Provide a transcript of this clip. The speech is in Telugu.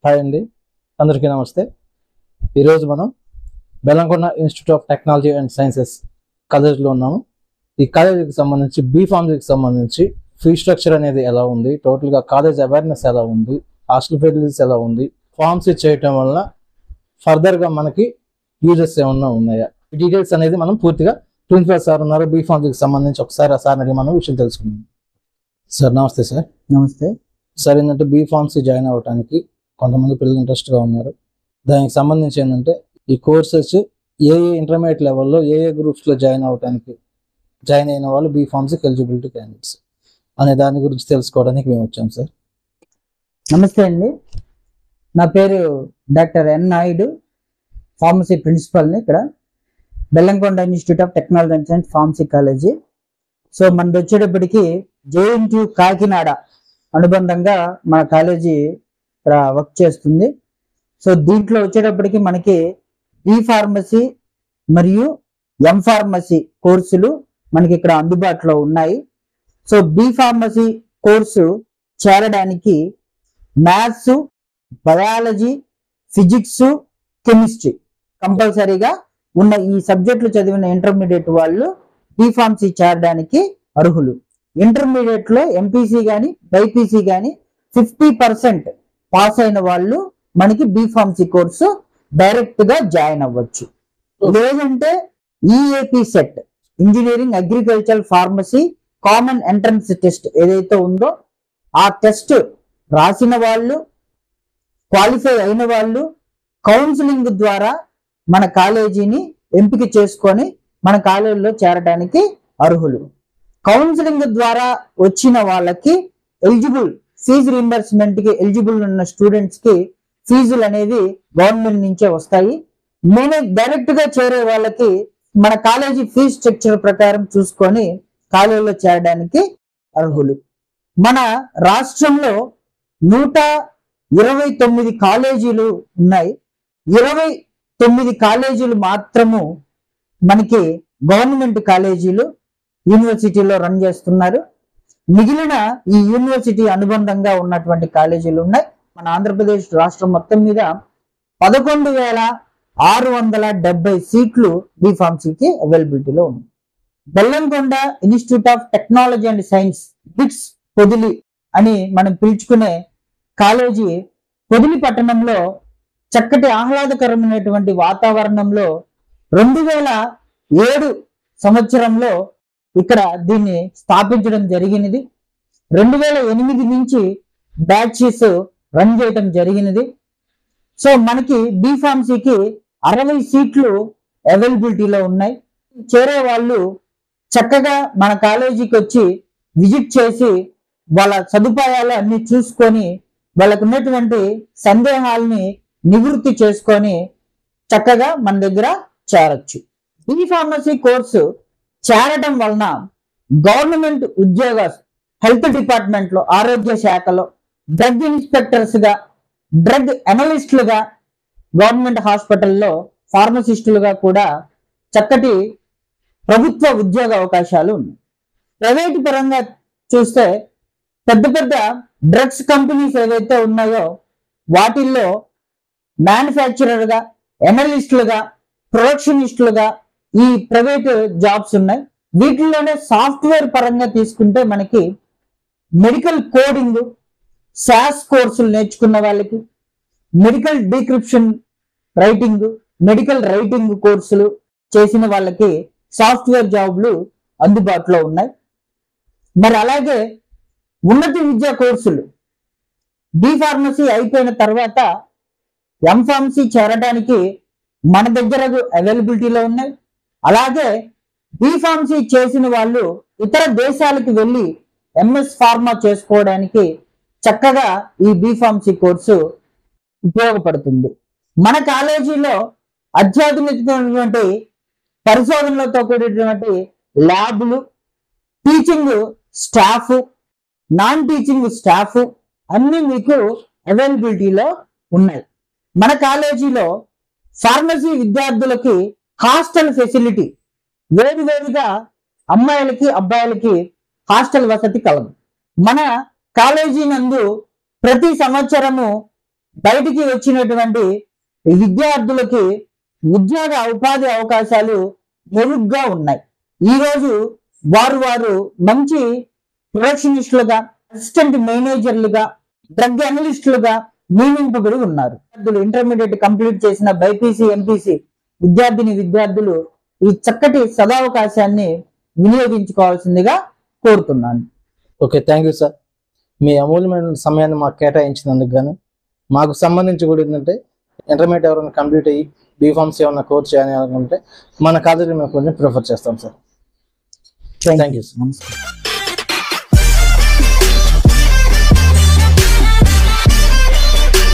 హాయ్ అండి, అందరికీ నమస్తే. ఈరోజు మనం Bellamkonda institute of technology and sciences కాలేజ్లో ఉన్నాము. ఈ కాలేజీకి సంబంధించి బీఫార్మసీకి సంబంధించి ఫీ స్ట్రక్చర్ అనేది ఎలా ఉంది, టోటల్గా కాలేజ్ అవేర్నెస్ ఎలా ఉంది, హాస్టల్ ఫెసిలిటీస్ ఎలా ఉంది, ఫార్మసీ చేయటం వల్ల ఫర్దర్గా మనకి యూజెస్ ఏమన్నా ఉన్నాయా, ఈ డీటెయిల్స్ అనేది మనం పూర్తిగా ప్రిన్సిపల్ సార్ ఉన్నారు బీఫార్మసీకి సంబంధించి ఒకసారి ఆ సార్ అడిగి మనం విషయం తెలుసుకుందాం. సార్ నమస్తే. సార్ నమస్తే సార్, ఏంటంటే బీఫార్మసీ జాయిన్ అవ్వడానికి కొంతమంది పిల్లలు ఇంట్రెస్ట్గా ఉన్నారు. దానికి సంబంధించి ఏంటంటే ఈ కోర్సెస్ ఏ ఇంటర్మీడియట్ లెవెల్లో ఏ గ్రూప్స్లో జాయిన్ అయిన వాళ్ళు బీఫార్మసీకి ఎలిజిబిలిటీ క్యాండిడేట్స్ అనే దాని గురించి తెలుసుకోవడానికి మేము వచ్చాం. సార్ నమస్తే అండి, నా పేరు డాక్టర్ ఎన్ నాయుడు, ఫార్మసీ ప్రిన్సిపల్ని ఇక్కడ Bellamkonda institute of technology and science pharmacy college. So మనది వచ్చేటప్పటికి జేఎన్టీయు కాకినాడ అనుబంధంగా మన కాలేజీ ఇక్కడ వర్క్ చేస్తుంది. సో దీంట్లో వచ్చేటప్పటికి మనకి బి ఫార్మసీ మరియు ఎం ఫార్మసీ కోర్సులు మనకి ఇక్కడ అందుబాటులో ఉన్నాయి. సో బి ఫార్మసీ కోర్సు చేరడానికి మ్యాథ్స్, బయాలజీ, ఫిజిక్స్, కెమిస్ట్రీ కంపల్సరీగా ఉన్న ఈ సబ్జెక్టులు చదివిన ఇంటర్మీడియట్ వాళ్ళు బి ఫార్మసీ చేరడానికి అర్హులు. ఇంటర్మీడియట్ లో ఎంపీసీ కానీ బైపీసీ కానీ 50% పాస్ అయిన వాళ్ళు మనకి బి ఫార్మసీ కోర్సు డైరెక్ట్ గా జాయిన్ అవ్వచ్చు. లేదంటే EAP set, engineering agriculture pharmacy common entrance test ఏదైతే ఉందో ఆ టెస్ట్ రాసిన వాళ్ళు, క్వాలిఫై అయిన వాళ్ళు కౌన్సిలింగ్ ద్వారా మన కాలేజీని ఎంపిక చేసుకొని మన కాలేజీలో చేరడానికి అర్హులు. కౌన్సిలింగ్ ద్వారా వచ్చిన వాళ్ళకి ఎలిజిబుల్ ఫీజు రీంబర్స్మెంట్ కి ఎలిజిబుల్ ఉన్న స్టూడెంట్స్ కి ఫీజులు అనేవి గవర్నమెంట్ నుంచే వస్తాయి. నేను డైరెక్ట్ గా చేరే వాళ్ళకి మన కాలేజీ ఫీజు స్ట్రక్చర్ ప్రకారం చూసుకొని కాలేజీలో చేరడానికి అర్హులు. మన రాష్ట్రంలో 129 కాలేజీలు ఉన్నాయి. 29 కాలేజీలు మాత్రము మనకి గవర్నమెంట్ కాలేజీలు యూనివర్సిటీలో రన్ చేస్తున్నారు. మిగిలిన ఈ యూనివర్సిటీ అనుబంధంగా ఉన్నటువంటి కాలేజీలు ఉన్నాయి. మన ఆంధ్రప్రదేశ్ రాష్ట్రం మొత్తం మీద 11,670 సీట్లు బి ఫార్మసీకి అవైలబిలిటీలో ఉన్నాయి. Bellamkonda institute of technology and science, bits Podili అని మనం పిలుచుకునే కాలేజీ పొదిలి పట్టణంలో చక్కటి ఆహ్లాదకరమైనటువంటి వాతావరణంలో 2007 సంవత్సరంలో ఇక్కడ దీన్ని స్థాపించడం జరిగినది. 2008 నుంచి బ్యాచెస్ రన్ చేయడం జరిగినది. సో మనకి బి ఫార్మసీకి 60 సీట్లు అవైలబిలిటీలో ఉన్నాయి. చేరే వాళ్ళు చక్కగా మన కాలేజీకి వచ్చి విజిట్ చేసి వాళ్ళ సదుపాయాలు అన్ని చూసుకొని వాళ్ళకు ఉన్నటువంటి సందేహాలని నివృత్తి చేసుకొని చక్కగా మన దగ్గర చేరొచ్చు. బి ఫార్మసీ కోర్సు చేరటం వలన గవర్నమెంట్ ఉద్యోగ, హెల్త్ డిపార్ట్మెంట్ లో, ఆరోగ్య శాఖలో డ్రగ్ ఇన్స్పెక్టర్స్ గా, డ్రగ్ అనలిస్టులుగా, గవర్నమెంట్ హాస్పిటల్లో ఫార్మసిస్టులుగా కూడా చక్కటి ప్రభుత్వ ఉద్యోగ అవకాశాలు ఉన్నాయి. ప్రైవేట్ పరంగా చూస్తే పెద్ద పెద్ద డ్రగ్స్ కంపెనీస్ ఏవైతే ఉన్నాయో వాటిల్లో మ్యానుఫ్యాక్చరర్గా, ఎనలిస్టులుగా, ప్రొడక్షనిస్టులుగా ఈ ప్రైవేట్ జాబ్స్ ఉన్నాయి. వీటిల్లోనే సాఫ్ట్వేర్ పరంగా తీసుకుంటే మనకి మెడికల్ కోడింగ్, సాస్ కోర్సులు నేర్చుకున్న వాళ్ళకి, medical decryption writing, medical writing కోర్సులు చేసిన వాళ్ళకి సాఫ్ట్వేర్ జాబ్లు అందుబాటులో ఉన్నాయి. మరి అలాగే ఉన్నత విద్యా కోర్సులు బి ఫార్మసీ అయిపోయిన తర్వాత ఎం ఫార్మసీ చేరడానికి మన దగ్గర అవైలబిలిటీలో ఉన్నాయి. అలాగే బి ఫార్మసీ చేసిన వాళ్ళు ఇతర దేశాలకు వెళ్ళి ఎంఎస్ ఫార్మా చేసుకోవడానికి చక్కగా ఈ బి ఫార్మసీ కోర్సు ఉపయోగపడుతుంది. మన కాలేజీలో అత్యాధునికమైనటువంటి పరిశోధనలతో కూడినటువంటి ల్యాబ్లు, teaching staff, non teaching staff అన్ని మీకు అవైలబిలిటీలో ఉన్నాయి. మన కాలేజీలో ఫార్మసీ విద్యార్థులకి హాస్టల్ ఫెసిలిటీ, వేరువేరుగా అమ్మాయిలకి అబ్బాయిలకి హాస్టల్ వసతి కలదు. మన కాలేజీ నందు ప్రతి సంవత్సరము బయటికి వచ్చినటువంటి విద్యార్థులకి ఉద్యోగ ఉపాధి అవకాశాలు మెరుగ్గా ఉన్నాయి. ఈరోజు వారు మంచి ప్రొడక్షనిస్టులుగా, అసిస్టెంట్ మేనేజర్లుగా, డ్రగ్ అనలిస్టులుగా నియమింపబడి ఉన్నారు. ఇంటర్మీడియట్ కంప్లీట్ చేసిన బైపీసీ, ఎంపీసీ విద్యార్థులు ఈ చక్కటి సదావకాశాన్ని వినియోగించుకోవాల్సిందిగా కోరుతున్నాను. Okay, thank you sir. మీ అమూల్యమైన సమయాన్ని మాకు కేటాయించినందుకు గాను. మాకు సంబంధించి కూడా ఏంటంటే ఇంటర్మీడియట్ ఎవరైనా కంప్లీట్ అయ్యి బీఫార్మసీ ఏమైనా కోర్స్ చేయాలనుకుంటే మన కాలేజీలో మేము కొంచెం ప్రిఫర్ చేస్తాం సార్. Thank you sir. నమస్కారం.